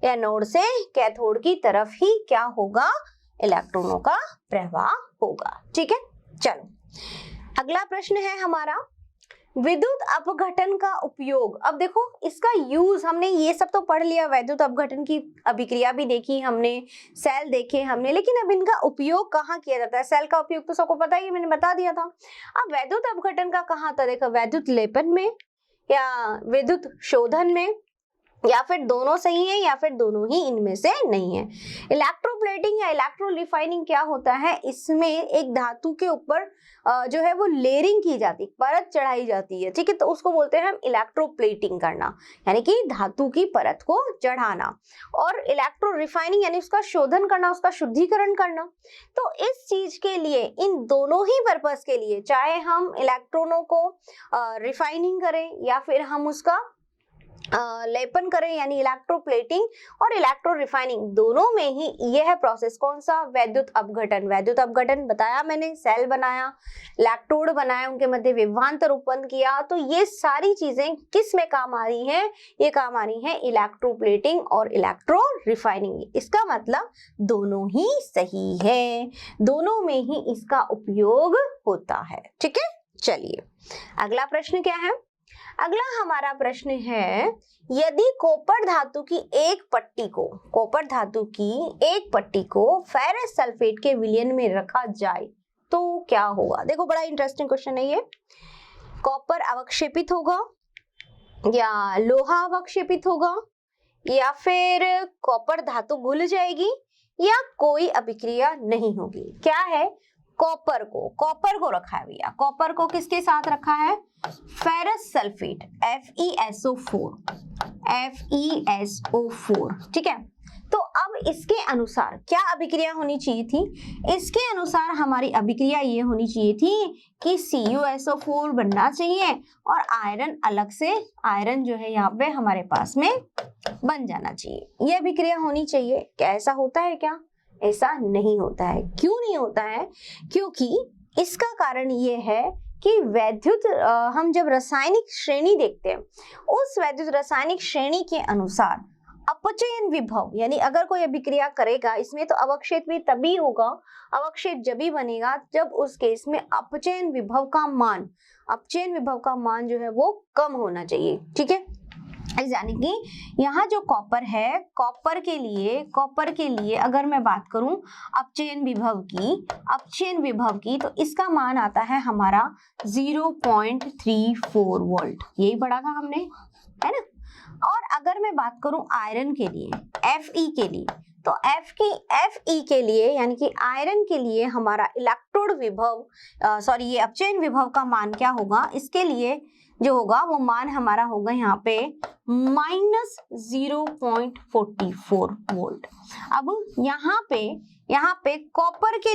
एनोड से कैथोड की तरफ ही क्या होगा, इलेक्ट्रॉनों का प्रवाह होगा। ठीक है, चलो अगला प्रश्न है हमारा, विद्युत अपघटन का उपयोग। अब देखो इसका यूज, हमने ये सब तो पढ़ लिया, विद्युत अपघटन की अभिक्रिया भी देखी हमने, सेल देखे हमने, लेकिन अब इनका उपयोग कहाँ किया जाता है। सेल का उपयोग तो सबको पता ही है, मैंने बता दिया था। अब विद्युत अपघटन का कहाँ था, देखो विद्युत लेपन में या विद्युत शोधन में, या फिर दोनों सही है या फिर दोनों ही इनमें से नहीं है। इलेक्ट्रोप्लेटिंग या इलेक्ट्रो रिफाइनिंग क्या होता है, इसमें एक धातु के ऊपर जो है वो लेयरिंग की जाती, परत चढ़ाई जाती है। ठीक है, तो उसको बोलते हैं हम इलेक्ट्रोप्लेटिंग करना, यानी कि धातु की परत को चढ़ाना। और इलेक्ट्रो रिफाइनिंग यानी उसका शोधन करना, उसका शुद्धिकरण करना। तो इस चीज के लिए, इन दोनों ही पर्पस के लिए, चाहे हम इलेक्ट्रॉनों को रिफाइनिंग करें या फिर हम उसका लेपन करें यानी इलेक्ट्रोप्लेटिंग और इलेक्ट्रो रिफाइनिंग, दोनों में ही यह प्रोसेस कौन सा, वैद्युत अपघटन। वैद्युत अपघटन बताया मैंने, सेल बनाया, इलेक्ट्रोड बनाया, उनके मध्य विभवांतर उत्पन्न किया। तो ये सारी चीजें किस में काम आ रही हैं, ये काम आ रही है इलेक्ट्रोप्लेटिंग और इलेक्ट्रो रिफाइनिंग। इसका मतलब दोनों ही सही है, दोनों में ही इसका उपयोग होता है। ठीक है, चलिए अगला प्रश्न क्या है। अगला हमारा प्रश्न है, यदि कॉपर धातु की एक पट्टी को, कॉपर धातु की एक पट्टी को फेरस सल्फेट के विलयन में रखा जाए तो क्या होगा। देखो बड़ा इंटरेस्टिंग क्वेश्चन है ये। कॉपर अवक्षेपित होगा या लोहा अवक्षेपित होगा या फिर कॉपर धातु घुल जाएगी या कोई अभिक्रिया नहीं होगी। क्या है, कॉपर को रखा है भैया। कॉपर को किसके साथ रखा है, फेरस सल्फेट FeSO4। ठीक है, तो अब इसके अनुसार क्या अभिक्रिया होनी चाहिए थी, इसके अनुसार हमारी अभिक्रिया ये होनी चाहिए थी कि CuSO4 बनना चाहिए और आयरन अलग से, आयरन जो है यहाँ पे हमारे पास में बन जाना चाहिए। ये अभिक्रिया होनी चाहिए। क्या ऐसा होता है क्या, ऐसा नहीं होता है। क्यों नहीं होता है, क्योंकि इसका कारण ये है कि वैद्युत हम जब रासायनिक श्रेणी देखते हैं, उस वैद्युत रासायनिक श्रेणी के अनुसार अपचयन विभव, यानी अगर कोई अभिक्रिया करेगा इसमें तो अवक्षेप भी तभी होगा, अवक्षेप जब भी बनेगा जब उस केस में अपचयन विभव का मान, अपचयन विभव का मान जो है वो कम होना चाहिए। ठीक है, यानी कि यहाँ जो कॉपर है, कॉपर के लिए अगर मैं बात करूं अपचयन विभव की, तो इसका मान आता है हमारा 0.34 वोल्ट, यही पढ़ा था हमने, है ना। और अगर मैं बात करूं आयरन के लिए, Fe के लिए, तो Fe के लिए यानी कि आयरन के लिए हमारा इलेक्ट्रोड विभव, ये अपचयन विभव का मान क्या होगा, इसके लिए जो होगा वो मान हमारा होगा यहाँ पे -0.44 वोल्ट। अब यहाँ पे कॉपर के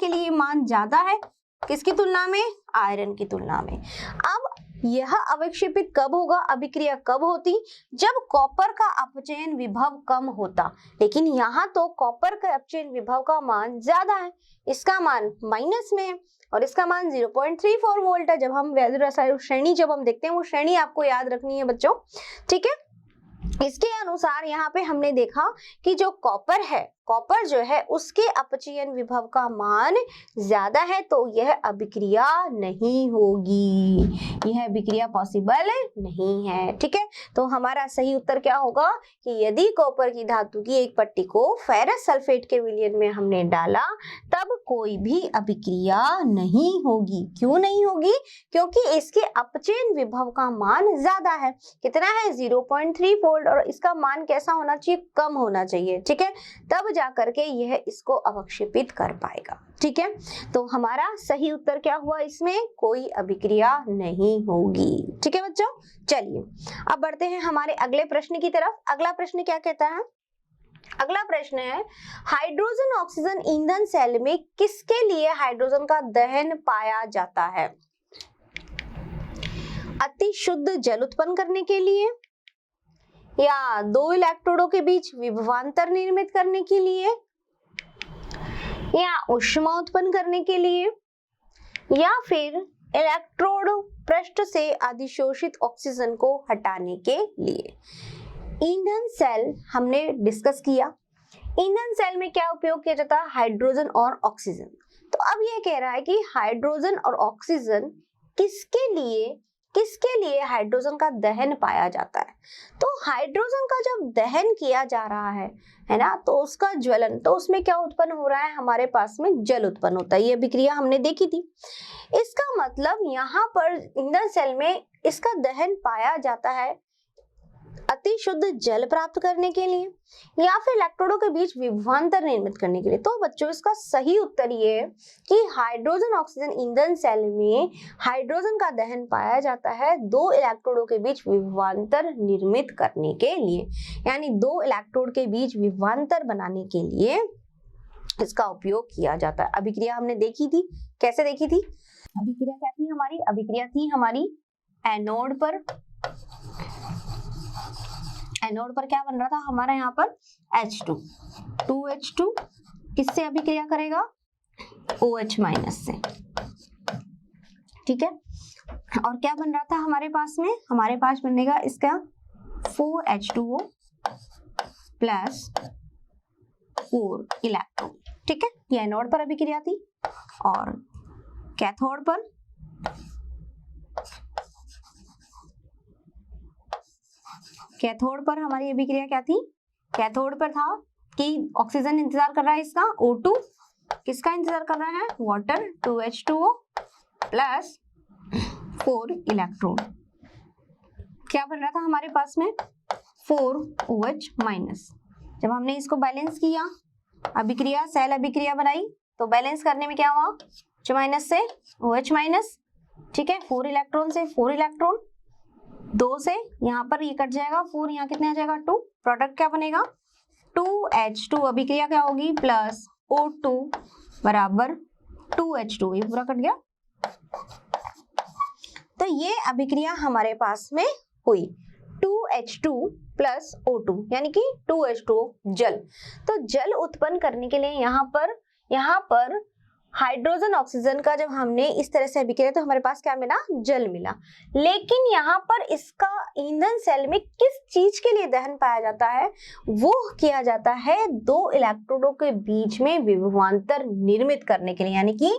लिए मान ज्यादा है, किसकी तुलना में, आयरन की तुलना में। अब यह अवक्षेपित कब होगा, अभिक्रिया कब होती, जब कॉपर का अपचयन विभव कम होता। लेकिन यहाँ तो कॉपर का अपचयन विभव का मान ज्यादा है, इसका मान माइनस में है और इसका मान 0.34 वोल्ट है। जब हम वैद्युत रासायनिक श्रेणी जब हम देखते हैं, वो श्रेणी आपको याद रखनी है बच्चों। ठीक है, इसके अनुसार यहाँ पे हमने देखा कि जो कॉपर है, कॉपर जो है उसके अपचयन विभव का मान ज्यादा है, तो यह अभिक्रिया नहीं होगी, यह अभिक्रिया पॉसिबल नहीं है। ठीक है, तो हमारा सही उत्तर क्या होगा कि यदि कॉपर की धातु की एक पट्टी को फेरस सल्फेट के विलयन में हमने डाला तब कोई भी अभिक्रिया नहीं होगी। क्यों नहीं होगी, क्योंकि इसके अपचयन विभव का मान ज्यादा है। कितना है, 0.3 वोल्ट, और इसका मान कैसा होना चाहिए, कम होना चाहिए। ठीक है, तब जाकर के यह इसको अवक्षेपित कर पाएगा। ठीक है, तो हमारा सही उत्तर क्या हुआ, इसमें कोई अभिक्रिया नहीं होगी। ठीक है बच्चों, चलिए अब बढ़ते हैं हमारे अगले प्रश्न की तरफ। अगला प्रश्न क्या कहता है, अगला प्रश्न है, हाइड्रोजन ऑक्सीजन ईंधन सेल में किसके लिए हाइड्रोजन का दहन पाया जाता है। अति शुद्ध जल उत्पन्न करने के लिए, या दो इलेक्ट्रोडों के बीच विभवांतर निर्मित करने के लिए, या ऊष्मा उत्पन्न करने के लिए, या फिर इलेक्ट्रोड पृष्ठ से अधिशोषित ऑक्सीजन को हटाने के लिए। ईंधन सेल हमने डिस्कस किया। ईंधन सेल में क्या उपयोग किया जाता है? हाइड्रोजन और ऑक्सीजन। तो अब ये कह रहा है कि हाइड्रोजन और ऑक्सीजन किसके लिए हाइड्रोजन का दहन पाया जाता है? तो हाइड्रोजन का जब दहन किया जा रहा है ना, तो उसका ज्वलन, तो उसमें क्या उत्पन्न हो रहा है? हमारे पास में जल उत्पन्न होता है। ये अभिक्रिया हमने देखी थी। इसका मतलब यहाँ पर ईंधन सेल में इसका दहन पाया जाता है अति शुद्ध जल प्राप्त करने के लिए या फिर इलेक्ट्रोडों के बीच विभवांतर निर्मित करने के लिए। तो बच्चों इसका सही उत्तर ये है कि हाइड्रोजन ऑक्सीजन ईंधन सेल में हाइड्रोजन का दहन पाया जाता है दो इलेक्ट्रोडों के बीच विभवांतर निर्मित करने के लिए, यानी दो इलेक्ट्रोड के बीच विभवांतर बनाने के लिए इसका उपयोग किया जाता है। अभिक्रिया हमने देखी थी, कैसे देखी थी? अभिक्रिया क्या थी हमारी? अभिक्रिया थी हमारी एनोड पर। एनोड पर क्या बन रहा था हमारा? यहाँ पर H2, 2H2 किससे अभिक्रिया करेगा? OH माइनस से। ठीक है, और क्या बन रहा था हमारे पास में? हमारे पास बनेगा इसका 4H2O प्लस 4 इलेक्ट्रॉन। ठीक है, ये एनोड पर अभिक्रिया थी। और कैथोड पर हमारी अभिक्रिया क्या थी? कैथोड पर था कि ऑक्सीजन इंतजार कर रहा है इसका O2, किसका इंतजार कर रहा है? Water, 2H2O plus 4 electron. क्या बन रहा था हमारे पास में? 4OH minus. जब हमने इसको बैलेंस किया, अभिक्रिया सेल अभिक्रिया बनाई, तो बैलेंस करने में क्या हुआ? OH माइनस से OH माइनस। ठीक है, 4 इलेक्ट्रॉन से 4 इलेक्ट्रॉन, 2 से यहाँ पर ये कट जाएगा, 4 यहाँ कितने आ जाएगा? 2। प्रोडक्ट क्या बनेगा? 2H2। अभिक्रिया क्या होगी? प्लस O2 बराबर 2H2। ये पूरा कट गया। तो ये अभिक्रिया हमारे पास में हुई 2H2 प्लस O2, यानी कि 2H2O जल। तो जल उत्पन्न करने के लिए यहाँ पर हाइड्रोजन ऑक्सीजन का जब हमने इस तरह से अभिक्रिया, तो हमारे पास क्या मिला? जल मिला। लेकिन यहाँ पर इसका ईंधन सेल में किस चीज के लिए दहन पाया जाता है? वो किया जाता है दो इलेक्ट्रोडों के बीच में विभवांतर निर्मित करने के लिए, यानी कि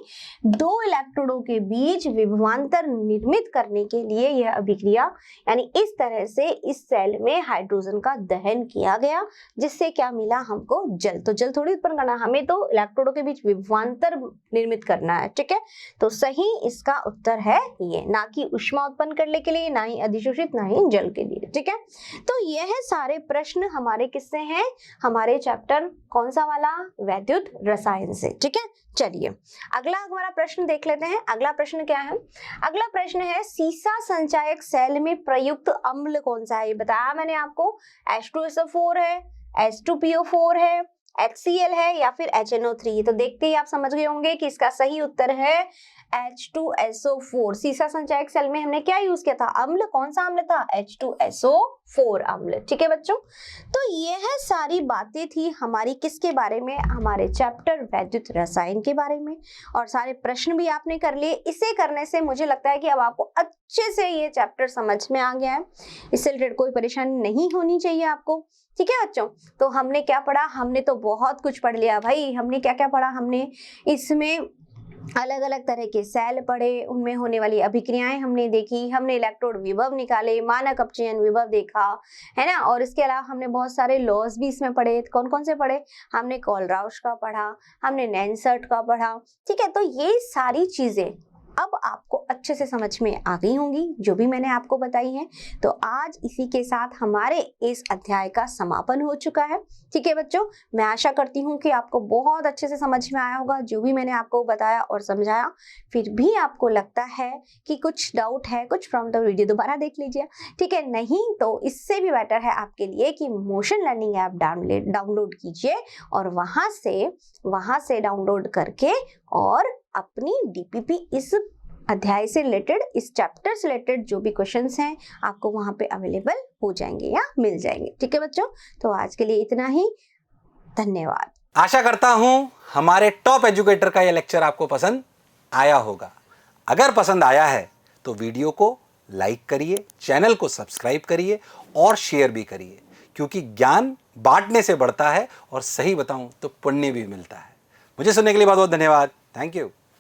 दो इलेक्ट्रोडों के बीच विभवांतर निर्मित करने के लिए यह अभिक्रिया, यानी इस तरह से इस सेल में हाइड्रोजन का दहन किया गया, जिससे क्या मिला हमको? जल। तो जल थोड़ी उत्पन्न करना, हमें तो इलेक्ट्रोडों के बीच विभवांतर निर्मित करना है। ठीक है, तो सही इसका उत्तर है ये, ना कि ऊष्मा उत्पन्न करने के लिए, ना ही अधिशोषित, ना ही जल के लिए। ठीक है, तो यह सारे प्रश्न हमारे किससे हैं? हमारे चैप्टर कौन सा वाला? वैद्युत रसायन से। ठीक है, चलिए अगला हमारा प्रश्न देख लेते हैं। अगला प्रश्न क्या है? अगला प्रश्न है सीसा संचायक सेल में प्रयुक्त अम्ल कौन सा है? ये बताया मैंने आपको, H2SO4 है, H2PO4 है, HCl है या फिर HNO3। तो देखते ही आप समझ गए होंगे कि इसका सही उत्तर है H2SO4। सीसा संचायक सेल में हमने क्या यूज किया था? अम्ल। कौन सा अम्ल था? H2SO4 अम्ल। ठीक है बच्चों, तो यह सारी बातें थी हमारी किसके बारे में? हमारे चैप्टर वैद्युत रसायन के बारे में। और सारे प्रश्न भी आपने कर लिए। इसे करने से मुझे लगता है कि अब आपको अच्छे से ये चैप्टर समझ में आ गया है। इससे रिलेटेड कोई परेशानी नहीं होनी चाहिए आपको। ठीक है बच्चों, तो हमने क्या पढ़ा? हमने तो बहुत कुछ पढ़ लिया भाई। हमने क्या क्या पढ़ा? हमने इसमें अलग अलग तरह के सेल पढ़े, उनमें होने वाली अभिक्रियाएं हमने देखी, हमने इलेक्ट्रोड विभव निकाले, मानक अपचयन विभव देखा, है ना। और इसके अलावा हमने बहुत सारे लॉज भी इसमें पढ़े। कौन कौन से पढ़े? हमने कोलराउश का पढ़ा, हमने नैनसर्ट का पढ़ा। ठीक है, तो ये सारी चीजें अब आपको अच्छे से समझ में आ गई होंगी, जो भी मैंने आपको बताई है। तो आज इसी के साथ हमारे इस अध्याय का समापन हो चुका है। ठीक है बच्चों, मैं आशा करती हूँ कि आपको बहुत अच्छे से समझ में आया होगा जो भी मैंने आपको बताया और समझाया। फिर भी आपको लगता है कि कुछ डाउट है कुछ प्रॉब्लम, तो वीडियो दोबारा देख लीजिए। ठीक है, नहीं तो इससे भी बेटर है आपके लिए कि मोशन लर्निंग ऐप डाउनलोड कीजिए और वहां से डाउनलोड करके और अपनी डीपीपी इस अध्याय से रिलेटेड, इस चैप्टर से रिलेटेड जो भी क्वेश्चंस हैं आपको वहां पे अवेलेबल हो जाएंगे या मिल जाएंगे। ठीक है बच्चों, तो आज के लिए इतना ही। धन्यवाद। आशा करता हूं हमारे टॉप एजुकेटर का यह लेक्चर आपको पसंद आया होगा। अगर पसंद आया है तो वीडियो को लाइक करिए, चैनल को सब्सक्राइब करिए और शेयर भी करिए, क्योंकि ज्ञान बांटने से बढ़ता है और सही बताऊं तो पुण्य भी मिलता है। मुझे सुनने के लिए बहुत बहुत धन्यवाद। Thank you.